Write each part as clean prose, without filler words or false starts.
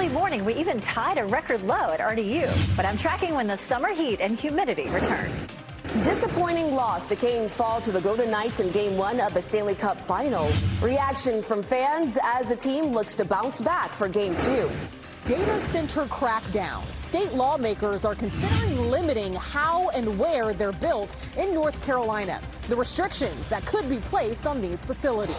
early morning, we even tied a record low at RDU. But I'm tracking when the summer heat and humidity return. Disappointing loss. The Canes fall to the Golden Knights in Game 1 of the Stanley Cup Final. Reaction from fans as the team looks to bounce back for Game 2. Data center crackdown. State lawmakers are considering limiting how and where they're built in North Carolina. The restrictions that could be placed on these facilities.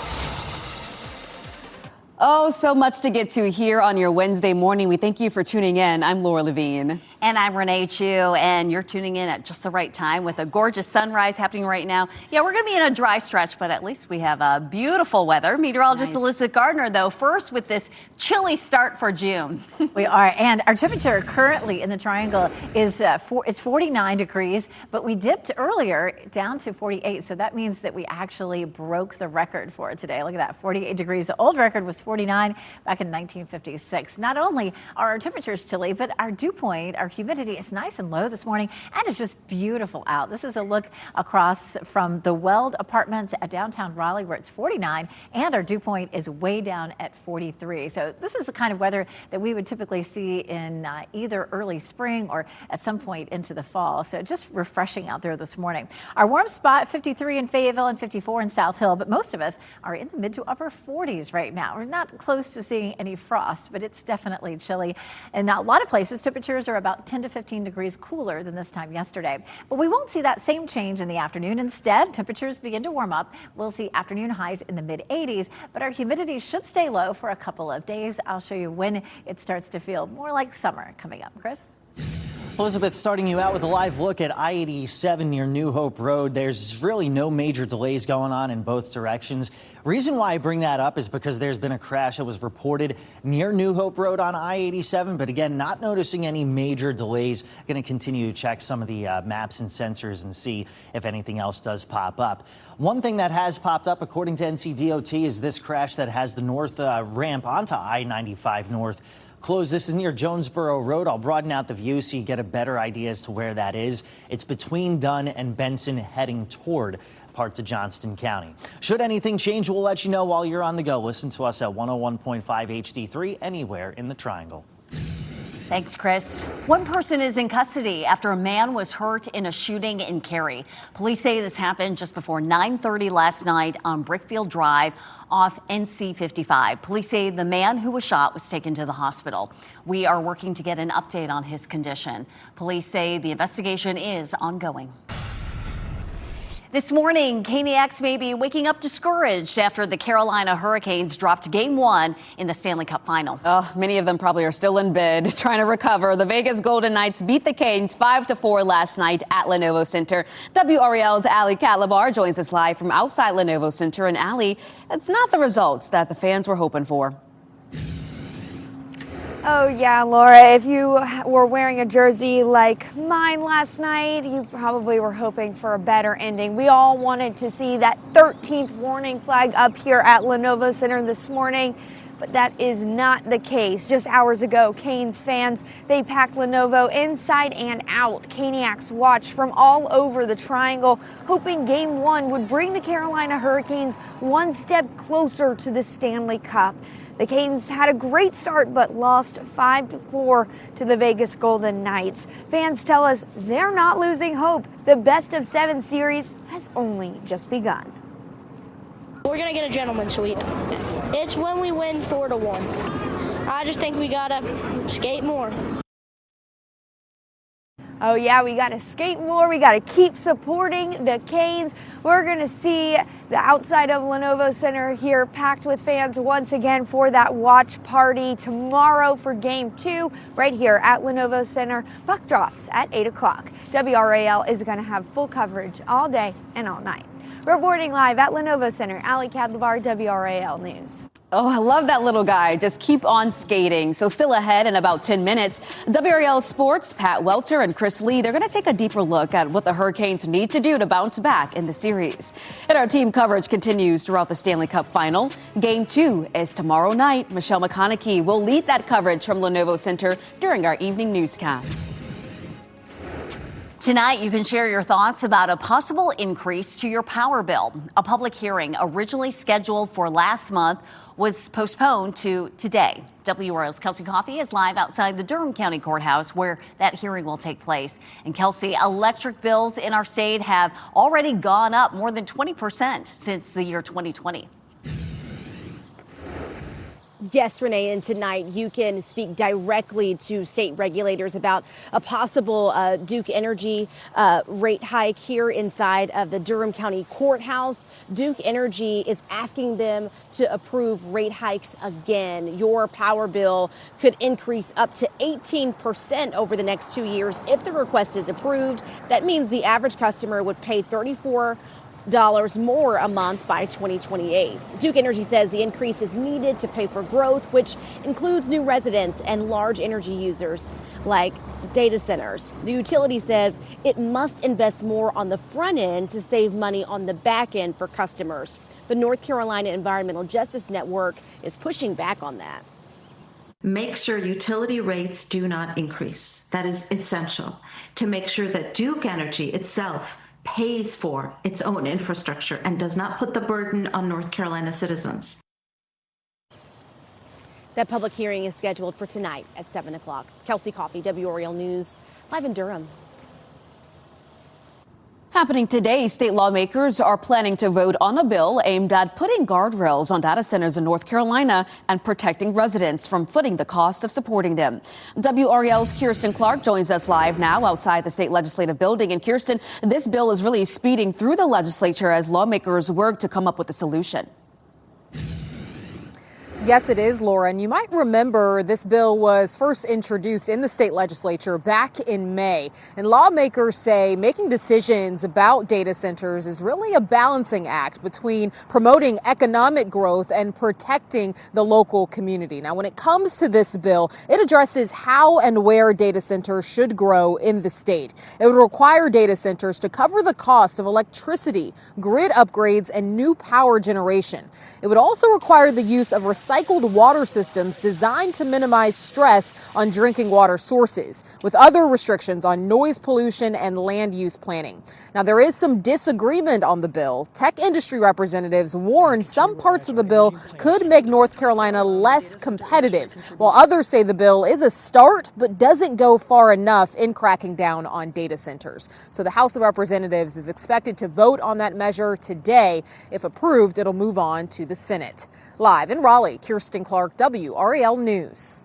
Oh, so much to get to here on your Wednesday morning. We thank you for tuning in. I'm Laura Levine. And I'm Renee Chu, and you're tuning in at just the right time with a gorgeous sunrise happening right now. Yeah, we're going to be in a dry stretch, but at least we have beautiful weather. Meteorologist Elizabeth Gardner, though, first with this chilly start for June. We are, and our temperature currently in the triangle is 49 degrees, but we dipped earlier down to 48, so that means that we actually broke the record for it today. Look at that, 48 degrees. The old record was 49 back in 1956. Not only are our temperatures chilly, but our dew point, our humidity is nice and low this morning, and it's just beautiful out. This is a look across from the Weld Apartments at downtown Raleigh, where it's 49, and our dew point is way down at 43. So this is the kind of weather that we would typically see in either early spring or at some point into the fall. So just refreshing out there this morning. Our warm spot, 53 in Fayetteville and 54 in South Hill, but most of us are in the mid to upper 40s right now. We're not close to seeing any frost, but it's definitely chilly. And a lot of places, temperatures are about 10 to 15 degrees cooler than this time yesterday. But we won't see that same change in the afternoon. Instead, temperatures begin to warm up. We'll see afternoon highs in the mid 80s, but our humidity should stay low for a couple of days. I'll show you when it starts to feel more like summer coming up. Chris? Elizabeth, starting you out with a live look at I-87 near New Hope Road. There's really no major delays going on in both directions. Reason why I bring that up is because there's been a crash that was reported near New Hope Road on I-87, but again, not noticing any major delays. Going to continue to check some of the maps and sensors and see if anything else does pop up. One thing that has popped up, according to NCDOT, is this crash that has the north ramp onto I-95 North closed. This is near Jonesboro Road. I'll broaden out the view so you get a better idea as to where that is. It's between Dunn and Benson, heading toward parts of Johnston County. Should anything change, we'll let you know while you're on the go. Listen to us at 101.5 HD3 anywhere in the Triangle. Thanks, Chris. One person is in custody after a man was hurt in a shooting in Cary. Police say this happened just before 9:30 last night on Brickfield Drive off NC 55. Police say the man who was shot was taken to the hospital. We are working to get an update on his condition. Police say the investigation is ongoing. This morning, Caniacs may be waking up discouraged after the Carolina Hurricanes dropped Game 1 in the Stanley Cup Final. Many of them probably are still in bed trying to recover. The Vegas Golden Knights beat the Canes 5-4 last night at Lenovo Center. WRAL's Ali Calabar joins us live from outside Lenovo Center. And Ali, it's not the results that the fans were hoping for. Oh yeah, Laura, if you were wearing a jersey like mine last night, you probably were hoping for a better ending. We all wanted to see that 13th warning flag up here at Lenovo Center this morning, but that is not the case. Just hours ago, Canes fans, they packed Lenovo inside and out. Caniacs watched from all over the Triangle, hoping Game 1 would bring the Carolina Hurricanes one step closer to the Stanley Cup. The Canes had a great start, but lost 5-4 to the Vegas Golden Knights. Fans tell us they're not losing hope. The best-of-7 series has only just begun. We're going to get a gentleman's sweep. It's when we win 4-1. I just think we got to skate more. Oh yeah, we got to skate more. We got to keep supporting the Canes. We're going to see the outside of Lenovo Center here packed with fans once again for that watch party tomorrow for Game 2 right here at Lenovo Center. Puck drops at 8 o'clock. WRAL is going to have full coverage all day and all night. Reporting live at Lenovo Center, Ali Cadlabar, WRAL News. Oh, I love that little guy. Just keep on skating. So still ahead in about 10 minutes, WRAL Sports, Pat Welter and Chris Lee, they're going to take a deeper look at what the Hurricanes need to do to bounce back in the series. And our team coverage continues throughout the Stanley Cup Final. Game 2 is tomorrow night. Michelle McConaughey will lead that coverage from Lenovo Center during our evening newscast. Tonight, you can share your thoughts about a possible increase to your power bill. A public hearing originally scheduled for last month was postponed to today. WRAL's Kelsey Coffey is live outside the Durham County Courthouse where that hearing will take place. And Kelsey, electric bills in our state have already gone up more than 20% since the year 2020. Yes, Renee, and tonight you can speak directly to state regulators about a possible Duke Energy rate hike here inside of the Durham County Courthouse. Duke Energy is asking them to approve rate hikes again. Your power bill could increase up to 18% over the next 2 years if the request is approved. That means the average customer would pay $34 more a month by 2028. Duke Energy says the increase is needed to pay for growth, which includes new residents and large energy users like data centers. The utility says it must invest more on the front end to save money on the back end for customers. The North Carolina Environmental Justice Network is pushing back on that. Make sure utility rates do not increase. That is essential to make sure that Duke Energy itself pays for its own infrastructure and does not put the burden on North Carolina citizens. That public hearing is scheduled for tonight at 7 o'clock. Kelsey Coffey, WRAL News, live in Durham. Happening today, state lawmakers are planning to vote on a bill aimed at putting guardrails on data centers in North Carolina and protecting residents from footing the cost of supporting them. WRAL's Kirsten Clark joins us live now outside the state legislative building. And Kirsten, this bill is really speeding through the legislature as lawmakers work to come up with a solution. Yes, it is, Laura. And you might remember this bill was first introduced in the state legislature back in May. And lawmakers say making decisions about data centers is really a balancing act between promoting economic growth and protecting the local community. Now, when it comes to this bill, it addresses how and where data centers should grow in the state. It would require data centers to cover the cost of electricity, grid upgrades, and new power generation. It would also require the use of recycled water systems designed to minimize stress on drinking water sources, with other restrictions on noise pollution and land use planning. Now, there is some disagreement on the bill. Tech industry representatives warn some parts of the bill could make North Carolina less competitive, while others say the bill is a start but doesn't go far enough in cracking down on data centers. So the House of Representatives is expected to vote on that measure today. If approved, it'll move on to the Senate. Live in Raleigh, Kirsten Clark, WRAL News.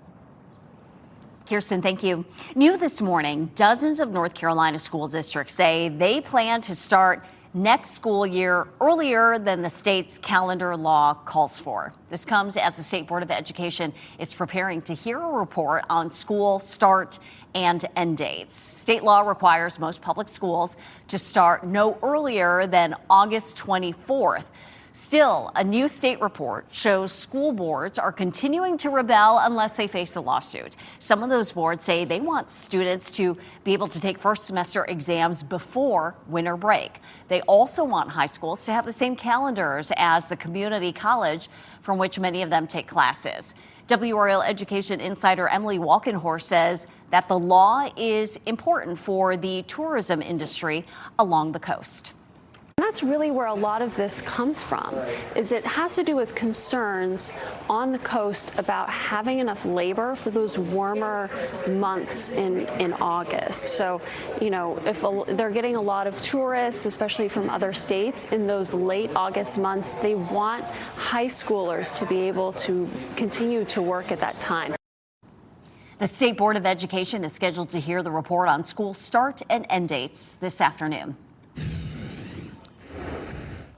Kirsten, thank you. New this morning, dozens of North Carolina school districts say they plan to start next school year earlier than the state's calendar law calls for. This comes as the State Board of Education is preparing to hear a report on school start and end dates. State law requires most public schools to start no earlier than August 24th. Still, a new state report shows school boards are continuing to rebel unless they face a lawsuit. Some of those boards say they want students to be able to take first semester exams before winter break. They also want high schools to have the same calendars as the community college from which many of them take classes. WRAL Education insider Emily Walkenhorst says that the law is important for the tourism industry along the coast. That's really where a lot of this comes from, is it has to do with concerns on the coast about having enough labor for those warmer months in August. So, you know, if they're getting a lot of tourists, especially from other states, in those late August months, they want high schoolers to be able to continue to work at that time. The State Board of Education is scheduled to hear the report on school start and end dates this afternoon.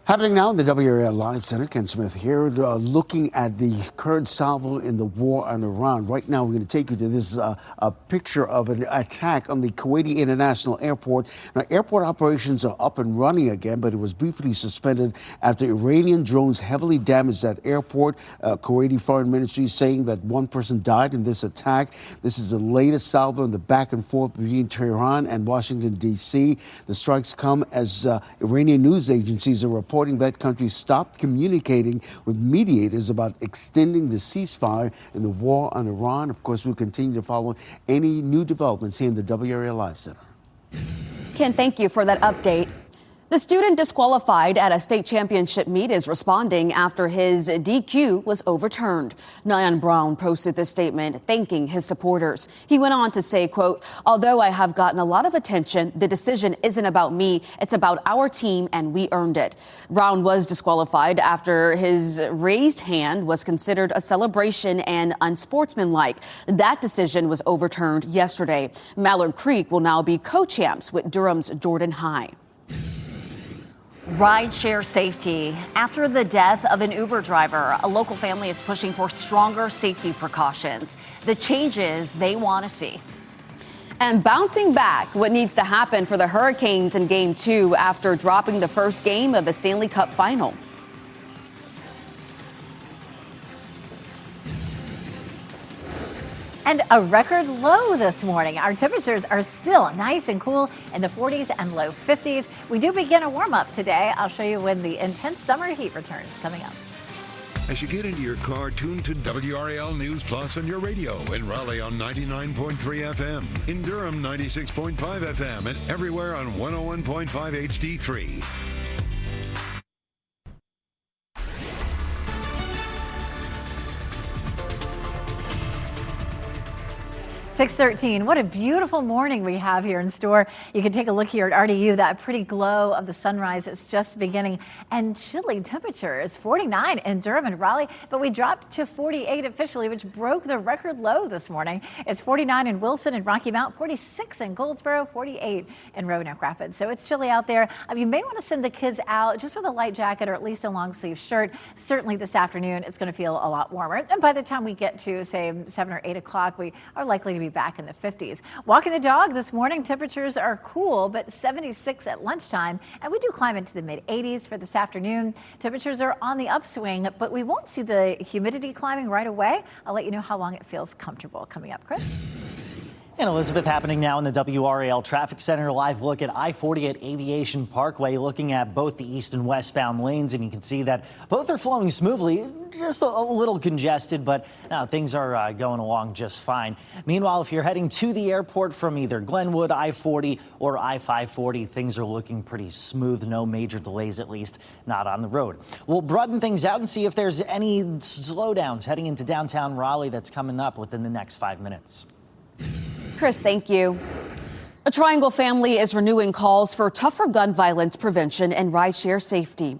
Happening now in the WRAL Live Center, Ken Smith here, looking at the current salvo in the war on Iran. Right now, we're going to take you to this a picture of an attack on the Kuwaiti International Airport. Now, airport operations are up and running again, but it was briefly suspended after Iranian drones heavily damaged that airport. Kuwaiti Foreign Ministry saying that one person died in this attack. This is the latest salvo in the back and forth between Tehran and Washington, D.C. The strikes come as Iranian news agencies are reporting that country stopped communicating with mediators about extending the ceasefire in the war on Iran. Of course, we'll continue to follow any new developments here in the WRAL Live Center. Ken, thank you for that update. The student disqualified at a state championship meet is responding after his DQ was overturned. Nyan Brown posted this statement thanking his supporters. He went on to say, quote, "Although I have gotten a lot of attention, the decision isn't about me. It's about our team, and we earned it." Brown was disqualified after his raised hand was considered a celebration and unsportsmanlike. That decision was overturned yesterday. Mallard Creek will now be co-champs with Durham's Jordan High. Rideshare safety. After the death of an Uber driver, a local family is pushing for stronger safety precautions, the changes they want to see. And bouncing back, what needs to happen for the Hurricanes in Game 2 after dropping the first game of the Stanley Cup Final. And a record low this morning. Our temperatures are still nice and cool in the 40s and low 50s. We do begin a warm up today. I'll show you when the intense summer heat returns coming up. As you get into your car, tune to WRAL News Plus on your radio. In Raleigh on 99.3 FM. In Durham 96.5 FM. And everywhere on 101.5 HD3. 6:13. What a beautiful morning we have here in store. You can take a look here at RDU, that pretty glow of the sunrise is just beginning. And chilly temperatures, 49 in Durham and Raleigh, but we dropped to 48 officially, which broke the record low this morning. It's 49 in Wilson and Rocky Mount, 46 in Goldsboro, 48 in Roanoke Rapids. So it's chilly out there. You may want to send the kids out just with a light jacket or at least a long sleeve shirt. Certainly this afternoon, it's going to feel a lot warmer. And by the time we get to, say, 7 or 8 o'clock, we are likely to be back in the 50s. Walking the dog this morning, temperatures are cool, but 76 at lunchtime. And we do climb into the mid 80s for this afternoon. Temperatures are on the upswing, but we won't see the humidity climbing right away. I'll let you know how long it feels comfortable coming up. Chris? And Elizabeth, happening now in the WRAL Traffic Center, live look at I-40 at Aviation Parkway, looking at both the east and westbound lanes, and you can see that both are flowing smoothly, just a little congested, but now things are going along just fine. Meanwhile, if you're heading to the airport from either Glenwood, I-40 or I-540, things are looking pretty smooth, no major delays, at least not on the road. We'll broaden things out and see if there's any slowdowns heading into downtown Raleigh that's coming up within the next 5 minutes. Chris, thank you. A Triangle family is renewing calls for tougher gun violence prevention and rideshare safety.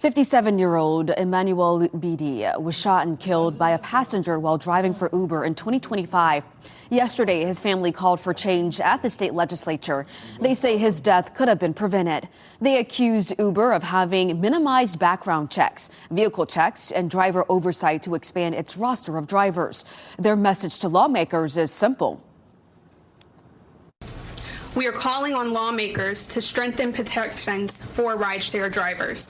57-year-old Emmanuel Bidi was shot and killed by a passenger while driving for Uber in 2025. Yesterday, his family called for change at the state legislature. They say his death could have been prevented. They accused Uber of having minimized background checks, vehicle checks, and driver oversight to expand its roster of drivers. Their message to lawmakers is simple. We are calling on lawmakers to strengthen protections for rideshare drivers.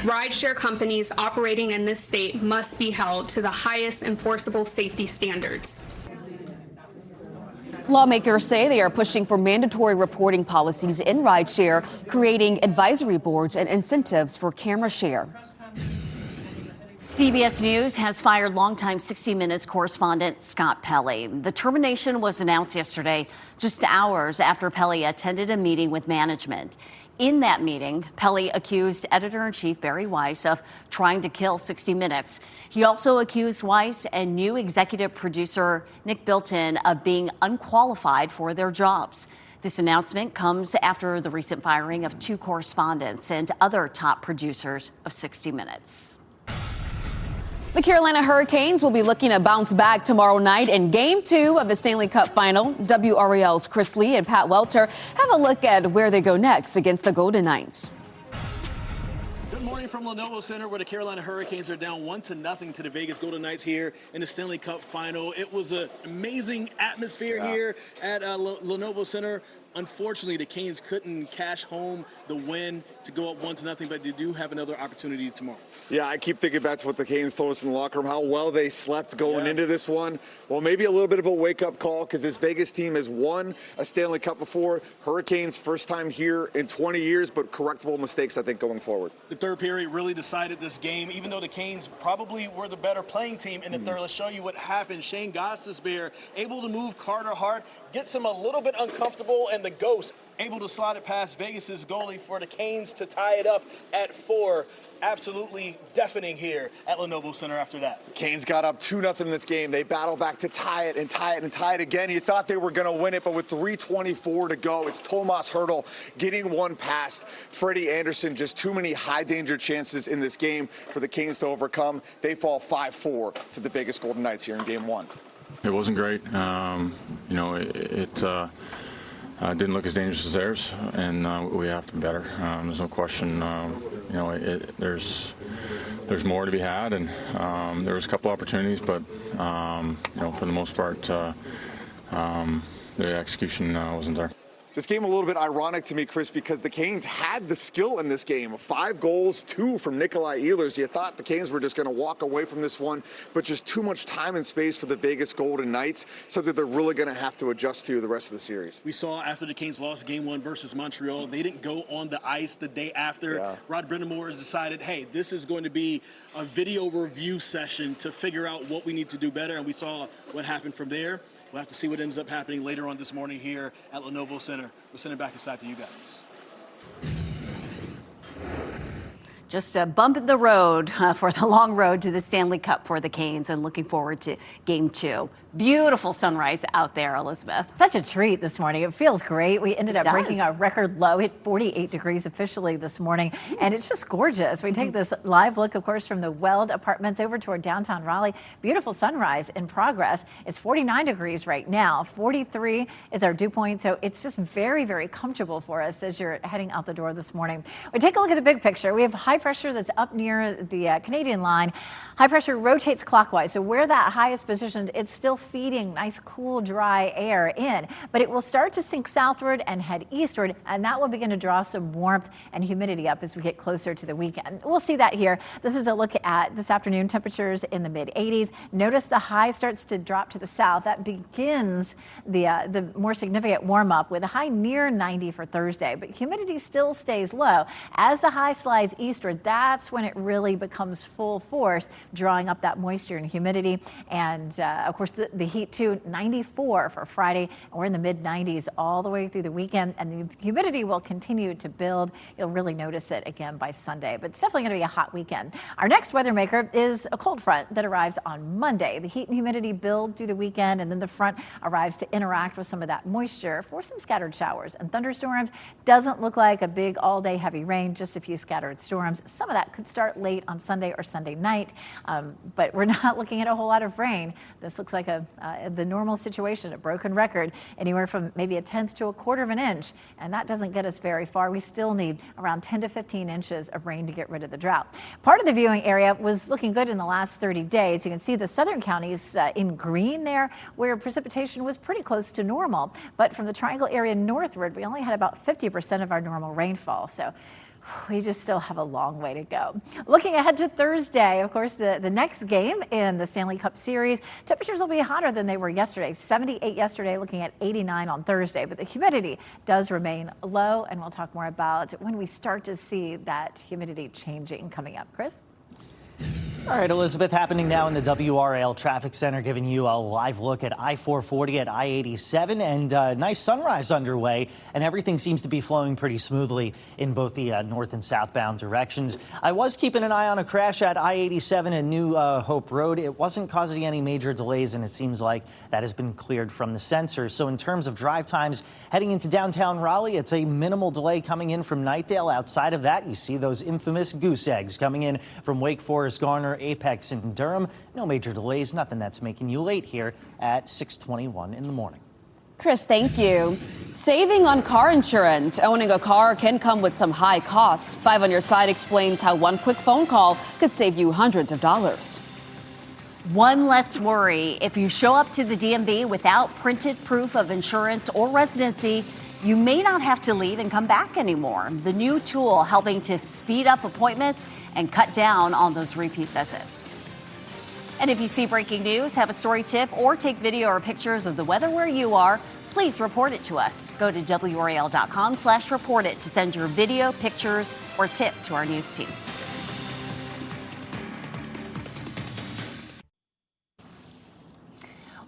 Rideshare companies operating in this state must be held to the highest enforceable safety standards. Lawmakers say they are pushing for mandatory reporting policies in rideshare, creating advisory boards and incentives for camera share. CBS News has fired longtime 60 Minutes correspondent Scott Pelley. The termination was announced yesterday, just hours after Pelley attended a meeting with management. In that meeting, Pelley accused editor-in-chief Barry Weiss of trying to kill 60 Minutes. He also accused Weiss and new executive producer Nick Bilton of being unqualified for their jobs. This announcement comes after the recent firing of 2 correspondents and other top producers of 60 Minutes. The Carolina Hurricanes will be looking to bounce back tomorrow night in Game 2 of the Stanley Cup Final. WRAL's Chris Lee and Pat Welter have a look at where they go next against the Golden Knights. Good morning from Lenovo Center, where the Carolina Hurricanes are down 1-0 to the Vegas Golden Knights here in the Stanley Cup Final. It was an amazing atmosphere here at Lenovo Center. Unfortunately, the Canes couldn't cash home the win to go up 1-0, but they do have another opportunity tomorrow. Yeah, I keep thinking back to what the Canes told us in the locker room, how well they slept going into this one. Well, maybe a little bit of a wake-up call, because this Vegas team has won a Stanley Cup before. Hurricanes, first time here in 20 years, but correctable mistakes, I think, going forward. The third period really decided this game, even though the Canes probably were the better playing team in the third. Let's show you what happened. Shane Gostisbehere able to move Carter Hart, gets him a little bit uncomfortable, and the Ghost able to slide it past Vegas's goalie for the Canes to tie it up at 4. Absolutely deafening here at Lenovo Center after that. Canes got up 2-0 in this game. They battle back to tie it and tie it and tie it again. You thought they were going to win it, but with 3:24 to go, it's Tomas Hertl getting one past Freddie Anderson. Just too many high-danger chances in this game for the Canes to overcome. They fall 5-4 to the Vegas Golden Knights here in Game 1. It wasn't great. It didn't look as dangerous as theirs, and we have to be better. There's no question. There's more to be had, and there was a couple opportunities, but for the most part, the execution wasn't there. This game a little bit ironic to me, Chris, because the Canes had the skill in this game. 5 goals, 2 from Nikolai Ehlers. You thought the Canes were just going to walk away from this one, but just too much time and space for the Vegas Golden Knights, something they're really going to have to adjust to the rest of the series. We saw after the Canes lost Game 1 versus Montreal, they didn't go on the ice the day after. Yeah. Rod Brind'Amour has decided, hey, this is going to be a video review session to figure out what we need to do better, and we saw what happened from there. We'll have to see what ends up happening later on this morning here at Lenovo Center. We'll send it back inside to you guys. Just a bump in the road for the long road to the Stanley Cup for the Canes, and looking forward to Game 2. Beautiful sunrise out there, Elizabeth. Such a treat this morning. It feels great. We ended up breaking our record low, hit 48 degrees officially this morning, and it's just gorgeous. We take this live look, of course, from the Weld Apartments over toward downtown Raleigh. Beautiful sunrise in progress. It's 49 degrees right now. 43 is our dew point, so it's just very, very comfortable for us as you're heading out the door this morning. We take a look at the big picture. We have high pressure that's up near the Canadian line. High pressure rotates clockwise, so where that high is positioned, it's still feeding nice, cool, dry air in, but it will start to sink southward and head eastward, and that will begin to draw some warmth and humidity up as we get closer to the weekend. We'll see that here. This is a look at this afternoon, temperatures in the mid-80s. Notice the high starts to drop to the south. That begins the more significant warm-up with a high near 90 for Thursday, but humidity still stays low. As the high slides eastward, that's when it really becomes full force, drawing up that moisture and humidity, and of course the heat too, 94 for Friday, and we're in the mid-90s all the way through the weekend, and the humidity will continue to build. You'll really notice it again by Sunday, but it's definitely going to be a hot weekend. Our next weather maker is a cold front that arrives on Monday. The heat and humidity build through the weekend, and then the front arrives to interact with some of that moisture for some scattered showers and thunderstorms. Doesn't look like a big all-day heavy rain, just a few scattered storms. Some of that could start late on Sunday or Sunday night, but we're not looking at a whole lot of rain. This looks like the normal situation, a broken record, anywhere from maybe 1/10 to 1/4 of an inch, and that doesn't get us very far. We still need around 10 to 15 inches of rain to get rid of the drought. Part of the viewing area was looking good in the last 30 days. You can see the southern counties in green there, where precipitation was pretty close to normal, but from the triangle area northward, we only had about 50% of our normal rainfall, so we just still have a long way to go. Looking ahead to Thursday, of course, the next game in the Stanley Cup Series, temperatures will be hotter than they were yesterday. 78 yesterday, looking at 89 on Thursday, but the humidity does remain low, and we'll talk more about when we start to see that humidity changing coming up. Chris? All right, Elizabeth, happening now in the WRAL Traffic Center, giving you a live look at I-440 at I-87, and nice sunrise underway, and everything seems to be flowing pretty smoothly in both the north and southbound directions. I was keeping an eye on a crash at I-87 and New Hope Road. It wasn't causing any major delays, and it seems like that has been cleared from the sensors. So in terms of drive times heading into downtown Raleigh, it's a minimal delay coming in from Knightdale. Outside of that, you see those infamous goose eggs coming in from Wake Forest, Garner, Apex, and Durham. No major delays, nothing that's making you late here at 6:21 in the morning. Chris, thank you. Saving on car insurance. Owning a car can come with some high costs. 5 on your side explains how one quick phone call could save you hundreds of dollars. One less worry. If you show up to the DMV without printed proof of insurance or residency, you may not have to leave and come back anymore. The new tool helping to speed up appointments and cut down on those repeat visits. And if you see breaking news, have a story tip, or take video or pictures of the weather where you are, please report it to us. Go to WRAL.com/report it to send your video, pictures, or tip to our news team.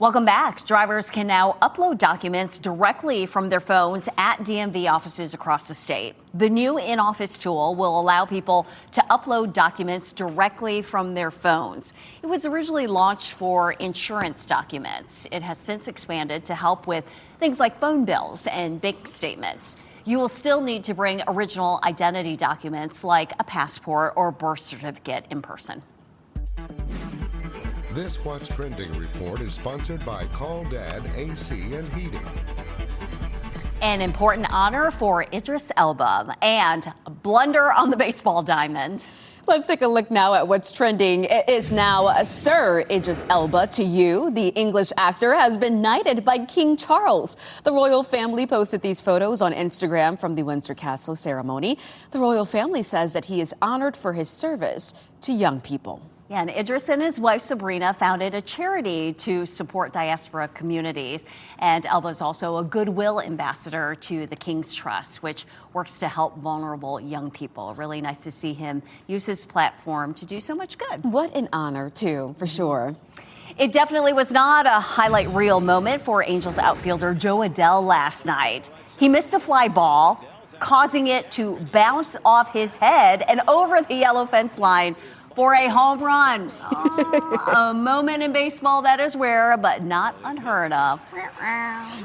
Welcome back. Drivers can now upload documents directly from their phones at DMV offices across the state. The new in-office tool will allow people to upload documents directly from their phones. It was originally launched for insurance documents. It has since expanded to help with things like phone bills and bank statements. You will still need to bring original identity documents like a passport or birth certificate in person. This What's Trending report is sponsored by Call Dad AC and Heating. An important honor for Idris Elba and a blunder on the baseball diamond. Let's take a look now at what's trending. It is now Sir Idris Elba to you. The English actor has been knighted by King Charles. The royal family posted these photos on Instagram from the Windsor Castle ceremony. The royal family says that he is honored for his service to young people. Yeah, and Idris and his wife Sabrina founded a charity to support diaspora communities. And Elba is also a goodwill ambassador to the King's Trust, which works to help vulnerable young people. Really nice to see him use his platform to do so much good. What an honor, too, for sure. It definitely was not a highlight reel moment for Angels outfielder Joe Adell last night. He missed a fly ball, causing it to bounce off his head and over the yellow fence line for a home run. A moment in baseball that is rare, but not unheard of.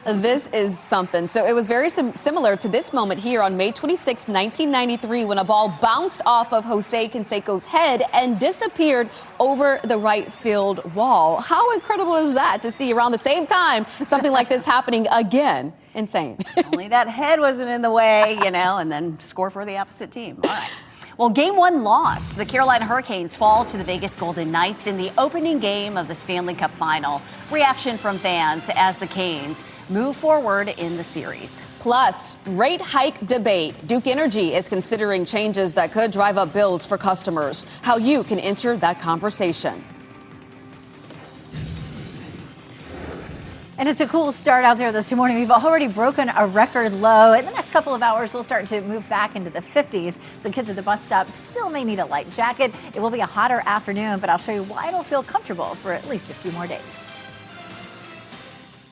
This is something. So it was very similar to this moment here on May 26, 1993, when a ball bounced off of Jose Canseco's head and disappeared over the right field wall. How incredible is that to see around the same time something like this happening again? Insane. Only that head wasn't in the way, and then score for the opposite team. All right. Well, Game 1 lost. The Carolina Hurricanes fall to the Vegas Golden Knights in the opening game of the Stanley Cup Final. Reaction from fans as the Canes move forward in the series. Plus, rate hike debate. Duke Energy is considering changes that could drive up bills for customers. How you can enter that conversation. And it's a cool start out there this morning. We've already broken a record low. In the next couple of hours, we'll start to move back into the 50s. So kids at the bus stop still may need a light jacket. It will be a hotter afternoon, but I'll show you why it'll feel comfortable for at least a few more days.